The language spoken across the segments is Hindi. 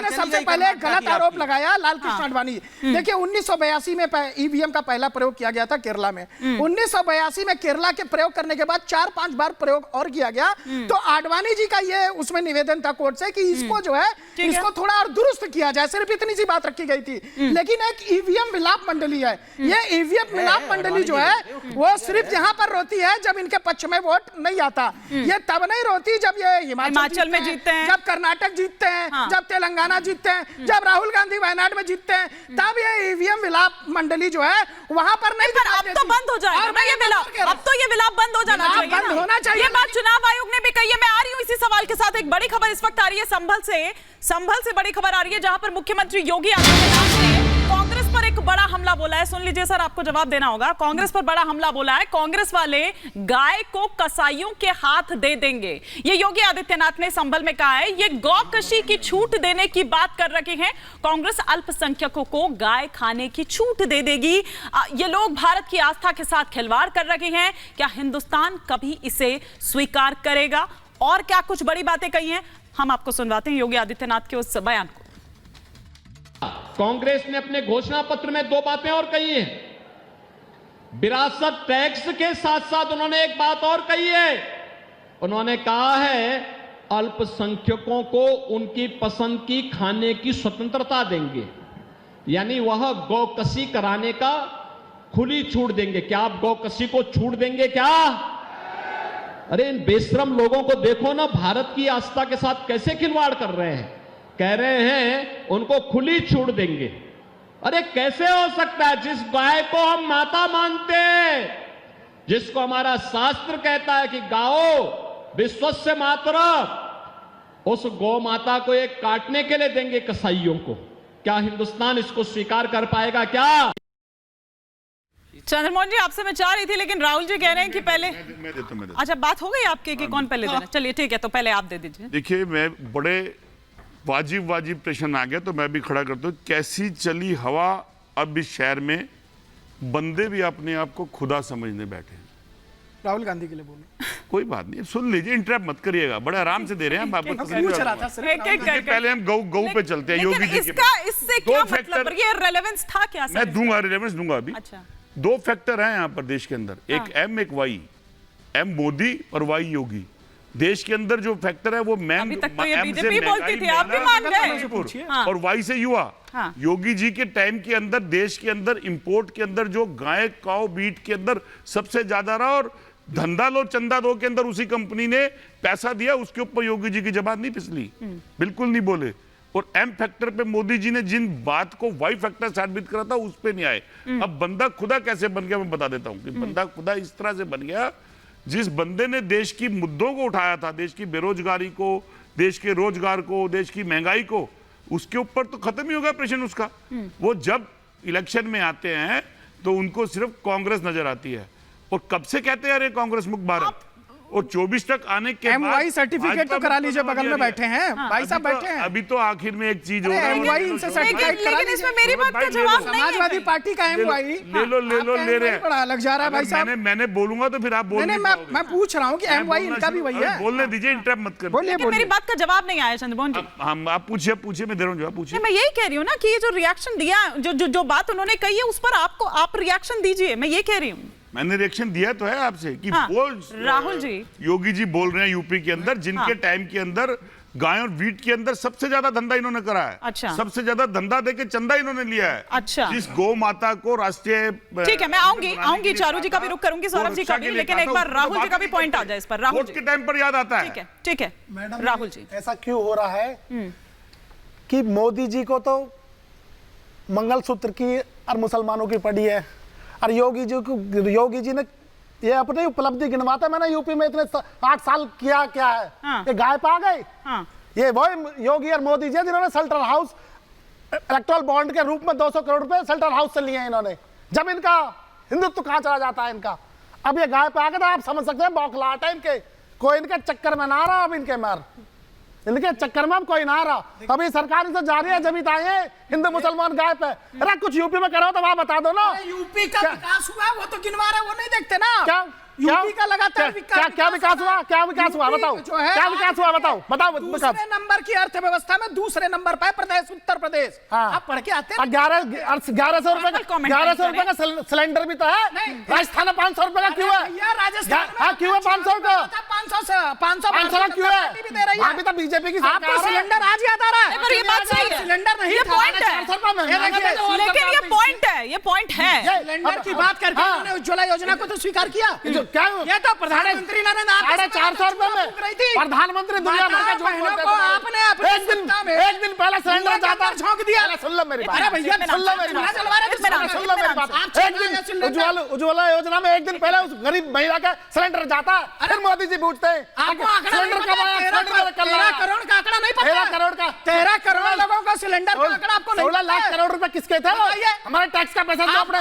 ने सबसे पहले गलत आरोप लगाया लाल कृष्ण आडवाणी। देखिए 1982 में ईवीएम का पहला प्रयोग किया गया था केरला में। 1982 में केरला के प्रयोग करने के बाद 4-5 बार प्रयोग और किया गया। तो आडवाणी जी का ये उसमें निवेदन था कोर्ट से कि इसको जो है इसको थोड़ा और दुरुस्त किया जाए, सिर्फ इतनी सी बात रखी गई थी। लेकिन एक ईवीएम मिलाप मंडली है, ये ईवीएम मिलाप मंडली जो है वो सिर्फ यहाँ पर रोती है जब इनके पक्ष में वोट नहीं आता। ये तब नहीं रोती जब ये हिमाचल में जीतते हैं, जब कर्नाटक जीतते हैं, जब तेलंगाना जीतते हैं, जब राहुल गांधी वायनाड में जीतते हैं, तब ये ईवीएम विलाप मंडली जो है वहां पर नहीं। अब तो बंद हो जाएगा ना ये विलाप, अब तो ये विलाप बंद हो जाना चाहिए, बंद होना चाहिए। ये बात चुनाव आयोग ने भी कही है। मैं आ रही हूँ इसी सवाल के साथ, एक बड़ी खबर इस वक्त आ रही है संभल से बड़ी खबर आ रही है, जहां पर मुख्यमंत्री योगी आदित्यनाथ ने कांग्रेस पर एक बड़ा हमला बोला है। सुन लीजिए सर, आपको जवाब देना होगा। कांग्रेस पर बड़ा हमला बोला है, कांग्रेस वाले गाय को कसाईयों के हाथ दे देंगे, ये योगी आदित्यनाथ ने संभल में कहा है। ये गौकशी की छूट देने की बात कर रखे हैं। कांग्रेस अल्पसंख्यकों को गाय खाने की छूट दे देगी। ये लोग भारत की आस्था के साथ खिलवाड़ कर रखे हैं। क्या हिंदुस्तान कभी इसे स्वीकार करेगा? और क्या कुछ बड़ी बातें कही हैं, हम आपको सुनवाते हैं योगी आदित्यनाथ के उस बयान को। कांग्रेस ने अपने घोषणा पत्र में 2 बातें और कही हैं। विरासत टैक्स के साथ साथ उन्होंने एक बात और कही है। उन्होंने कहा है अल्पसंख्यकों को उनकी पसंद की खाने की स्वतंत्रता देंगे, यानी वह गौकशी कराने का खुली छूट देंगे। क्या आप गौकशी को छूट देंगे क्या? अरे इन बेशरम लोगों को देखो ना, भारत की आस्था के साथ कैसे खिलवाड़ कर रहे हैं। कह रहे हैं उनको खुली छूट देंगे। अरे कैसे हो सकता है? जिस गाय को हम माता मानते हैं, जिसको हमारा शास्त्र कहता है कि गाओ विश्वस्य मातरम्, उस गौ माता को एक काटने के लिए देंगे कसाईयों को। क्या हिंदुस्तान इसको स्वीकार कर पाएगा क्या? चंद्रमोहन जी, आपसे मैं चाह रही थी, लेकिन राहुल जी कह रहे हैं कि पहले मैं देता हूं। अच्छा, बात हो गई आपके कि कौन पहले देना? चलिए ठीक है, तो पहले आप दे दीजिए। देखिए, मैं बड़े वाजिब प्रश्न आ गया तो मैं भी खड़ा करता हूँ। कैसी चली हवा, अब इस शहर में बंदे भी अपने आप को खुदा समझने बैठे हैं। राहुल गांधी के लिए बोले, कोई बात नहीं, सुन लीजिए, इंटरप्ट मत करिएगा, बड़े आराम से दे रहे हैं। पहले हम गौ पे चलते हैं। योगी जी इससे क्या मतलब, ये रेलेवेंस था क्या? मैं दूंगा, रेलेवेंस दूंगा अभी। अच्छा, 2 फैक्टर हैं यहाँ पर देश के अंदर, एक एम एक वाई। एम मोदी और वाई योगी। देश के अंदर जो फैक्टर है वो मैम अभी तक तो ये बीजेपी बोलती थी, आप भी मान गए। और वाई से युवा। योगी जी के टाइम के अंदर देश के अंदर इंपोर्ट के अंदर जो गाय काऊ बीट के अंदर सबसे ज्यादा रहा, और धंधा लो चंदा दो के अंदर उसी कंपनी ने पैसा दिया, उसके ऊपर योगी जी की जबान नहीं फिसली, बिल्कुल नहीं बोले। और एम फैक्टर पे मोदी जी ने जिन बात को वाई फैक्टर साबित करा था उस पे नहीं आए। अब बंदा खुदा कैसे बन गया मैं बता देता हूं कि बंदा खुदा इस तरह से बन गया, जिस बंदे ने देश की मुद्दों को उठाया था, देश की बेरोजगारी को, देश के रोजगार को, देश की महंगाई को, उसके ऊपर तो खत्म ही होगा प्रश्न उसका। वो जब इलेक्शन में आते हैं तो उनको सिर्फ कांग्रेस नजर आती है, और कब से कहते हैं अरे कांग्रेस मुक्त भारत, और 24 तक आने के बाद एमवाई सर्टिफिकेट तो करा लीजिए, बगल में बैठे हैं भाई साहब, बैठे हैं अभी तो आखिर में एक चीज हो रहा है, एमवाई इनसे सर्टिफिकेट करा लीजिए। इसमें मेरी बात का जवाब नहीं है। समाजवादी पार्टी का एमवाई ले लो ले रहे हैं, बड़ा अलग जा रहा है भाई साहब। मैंने बोलूंगा तो फिर आप बोल नहीं, मैं पूछ रहा हूँ कि एमवाई इनका भी वही है। बोलने दीजिए, इंटरप्ट मत करिए। बोलिए, मेरी बात का जवाब नहीं आया चंद्रमोहन जी। हम आप पूछिए, मैं दे रहा हूँ जवाब, पूछिए। मैं यही कह रही हूँ ना कि ये जो रिएक्शन दिया, जो बात उन्होंने कही है उस पर आप रिएक्शन दीजिए, मैं ये कह रही हूँ। मैंने रिएक्शन दिया तो है आपसे कि वो राहुल जी, योगी जी बोल रहे हैं यूपी के अंदर, जिनके टाइम के अंदर गाय और वीट के अंदर सबसे ज्यादा धंधा इन्होंने करा है। अच्छा, सबसे ज्यादा धंधा देके चंदा इन्होंने लिया है। अच्छा, जिस गौ माता को राष्ट्रीय, ठीक है, मैं आऊंगी चारू जी का भी रुख करूंगी, सौरभ जी का भी, लेकिन एक बार राहुल जी का भी पॉइंट आ जाए इस पर। राहुल जी के टाइम पर याद आता है। ठीक है राहुल जी, ऐसा क्यों हो रहा है कि मोदी जी को तो मंगलसूत्र की और मुसलमानों की पड़ी है, और योगी जी ने ये अपनी उपलब्धि गिनवाता, मैंने यूपी में इतने 8 साल किया क्या है। ये गाय पा गए। ये वही योगी और मोदी जी जिन्होंने सेल्टर हाउस इलेक्टोरल बॉन्ड के रूप में 200 करोड़ रुपए सेल्टर हाउस से लिए हैं इन्होंने। जब इनका हिंदुत्व कहां चला जाता है इनका। अब ये गाय पे आ गए तो आप समझ सकते हैं बौखलाहट है इनके, कोई इनके चक्कर में ना रहा, अब इनके चक्कर में अब कोई ना रहा। अभी सरकार इनसे जा रही है, जब आए हिंदू मुसलमान गाय पे। अरे कुछ यूपी में करो तो वहां बता दो ना। यूपी का विकास हुआ वो तो गिनवा रहे, वो नहीं देखते ना। क्या यूपी का लगातार क्या विकास हुआ? क्या विकास हुआ बताओ, जो है क्या विकास हुआ बताओ, बताओ दूसरे नंबर की अर्थव्यवस्था में दूसरे नंबर पर प्रदेश उत्तर प्रदेश। आप पढ़ के आते हैं। 1100 रुपए का सिलेंडर भी तो है। राजस्थान में 500 रुपए का क्यों है? राजस्थान क्यों है 500 का? 500 का क्यों है? वहां भी तो बीजेपी की सरकार आपको है। सिलेंडर आज याद आ रहा है? पर ये बात सही है। सिलेंडर नहीं ये था। पॉइंट है। 400 रुपए में लेकिन ये पॉइंट है, ये पॉइंट है। सिलेंडर की बात करके उन्होंने उज्ज्वला योजना को तो स्वीकार किया। क्या ये तो प्रधानमंत्री नरेंद्र 450 रुपए में प्रधानमंत्री दुनिया भर का झूठ बोलते थे। आपने अपने सत्ता में एक दिन पहले सिलेंडर जाता झोंक दिया। सुन लो मेरी बात, अरे भैया सुन लो मेरी बात, सुन लो मेरी बात। एक दिन उज्ज्वला योजना में एक दिन पहले उस गरीब महिला का सिलेंडर जाता, फिर मोदी जी पूछते हैं सिलेंडर कब आया? सिलेंडर कल 13 करोड़ का आंकड़ा नहीं पता। 13 करोड़ का 13 करोड़ लोगों का सिलेंडर का आंकड़ा आपको नहीं 16 लाख पता है। करोड़ रुपए किसके थे? हमारे टैक्स का पैसा जो अपने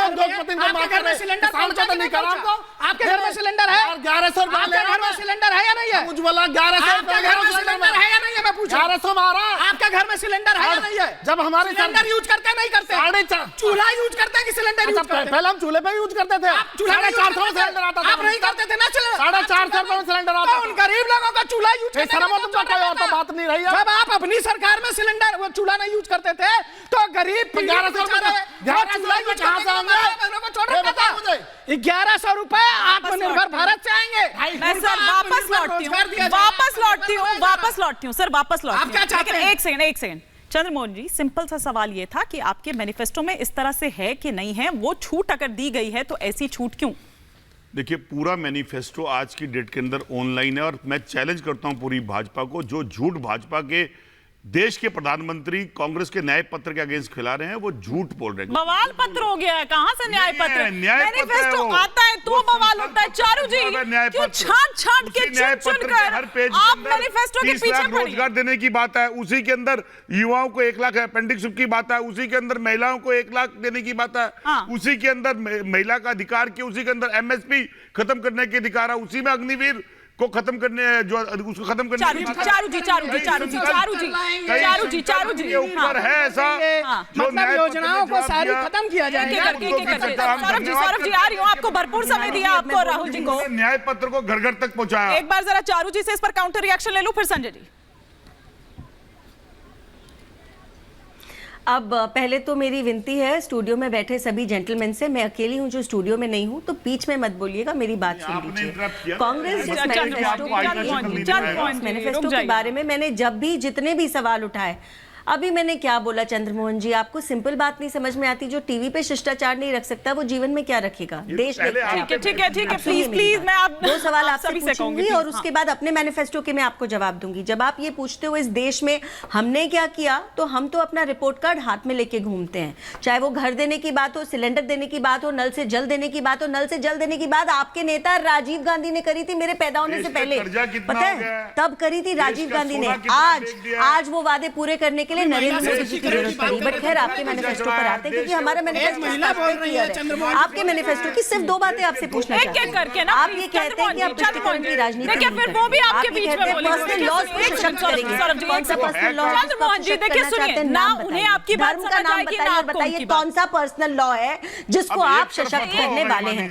उद्योगपति को मार कर सिलेंडर किसान को तो नहीं करा आपको। आपके घर में सिलेंडर है? 1100 रुपए आपके घर में सिलेंडर है या नहीं है? उज्ज्वला 1100 आपके घर में सिलेंडर है या नहीं है? मैं पूछ रहा हूं। 1100 मारा। आपके घर में सिलेंडर है या नहीं है? जब हमारे सिलेंडर यूज करते हैं नहीं करते? 4.5 चूल्हा यूज करते हैं कि सिलेंडर यूज करते हैं? पहले हम चूल्हे पे यूज करते थे। चूल्हा नहीं 450 यूज में सिलेंडर आता था। आप नहीं करते थे ना सिलेंडर? 450 रुपए में सिलेंडर आता तो उन गरीब लोगों का चूल्हा यूज करने शर्म का तुमको कोई और तो बात नहीं रही है। जब आप अपनी सरकार में सिलेंडर वो चूल्हा नहीं यूज करते थे तो गरीब 1100 रुपए 1100 रुपए कहां से आएंगे? 1100 रुपए आत्मनिर्भर भारत से आएंगे। मैं सर वापस लौटती हूँ सर, वापस लौटती आप क्या हूँ। चाहते लेकिन हैं? एक सेकंड चंद्रमोहन जी, सिंपल सा सवाल ये था कि आपके मैनिफेस्टो में इस तरह से है कि नहीं है? वो छूट अगर दी गई है तो ऐसी छूट क्यों? देखिए, पूरा मैनिफेस्टो आज की डेट के अंदर ऑनलाइन है और मैं चैलेंज करता हूं पूरी भाजपा को, जो झूठ भाजपा के देश के प्रधानमंत्री कांग्रेस के न्याय पत्र के अगेंस्ट खिला रहे हैं, वो झूठ बोल रहे हैं। बवाल पत्र हो गया है, कहां से न्याय पत्र? न्याय पत्र मैनिफेस्टो है वो। आता है तो बवाल होता है। चारू जी क्यों छांट के चुन कर हर पेज आप मैनिफेस्टो के 30 पीछे लाख पड़ी? रोजगार देने की बात है, उसी के अंदर युवाओं को 1 लाख अपेंडिक्स की बात है, उसी के अंदर महिलाओं को 1 लाख देने की बात है, उसी के अंदर महिला का अधिकार के, उसी के अंदर एमएसपी खत्म करने के अधिकार है, उसी में अग्निवीर को खत्म करने जो उसको खत्म करने चारू जी के ऊपर है ऐसा जो मतलब योजनाओं को सारी खत्म किया जाएगा। सौरभ जी आ रही हूँ, आपको भरपूर समय दिया आपको और राहुल जी को। न्याय पत्र को घर घर तक पहुंचाया। एक बार जरा चारू जी से इस पर काउंटर रिएक्शन ले लूं, फिर संजय जी। अब पहले तो मेरी विनती है स्टूडियो में बैठे सभी जेंटलमैन से, मैं अकेली हूं जो स्टूडियो में नहीं हूं, तो बीच में मत बोलिएगा, मेरी बात सुन लीजिए। कांग्रेस जिस मैनिफेस्टो के बारे में मैंने जब भी जितने भी सवाल उठाए, अभी मैंने क्या बोला चंद्रमोहन जी, आपको सिंपल बात नहीं समझ में आती? जो टीवी पे शिष्टाचार नहीं रख सकता वो जीवन में क्या रखेगा? देश ठीक है प्लीज मैं आप दो सवाल आपसे पूछूंगी और उसके बाद अपने मैनिफेस्टो के मैं आपको जवाब दूंगी। जब आप ये पूछते हो इस देश में हमने क्या किया, तो हम तो अपना रिपोर्ट कार्ड हाथ में लेके घूमते हैं, चाहे वो घर देने की बात हो, सिलेंडर देने की बात हो, नल से जल देने की बात हो। नल से जल देने की बात आपके नेता राजीव गांधी ने करी थी मेरे पैदा होने से पहले, पता है तब करी थी राजीव गांधी ने। आज वो वादे पूरे करने के लिए नरेंद्र मोदी जी की जरूरत पड़ी। बट खैर आपके मैनिफेस्टो पर आते हैं, क्योंकि हमारा मैनिफेस्टो आपके मैनिफेस्टो की सिर्फ 2 बातें आपसे पूछना चाहते हैं। आप ये कहते हैं कि आप तुष्टिकरण की राजनीति, फिर वो भी आपके बीच में पर्सनल लॉज को सशक्त करेंगे। कौन सा पर्सनल लॉ है चंद्रमोहन जी? देखिए सुनिए, ना उन्हें आपकी बात समझ आएगी, ना आपको बताइए कौन सा पर्सनल लॉ है जिसको आप सशक्त करने वाले हैं?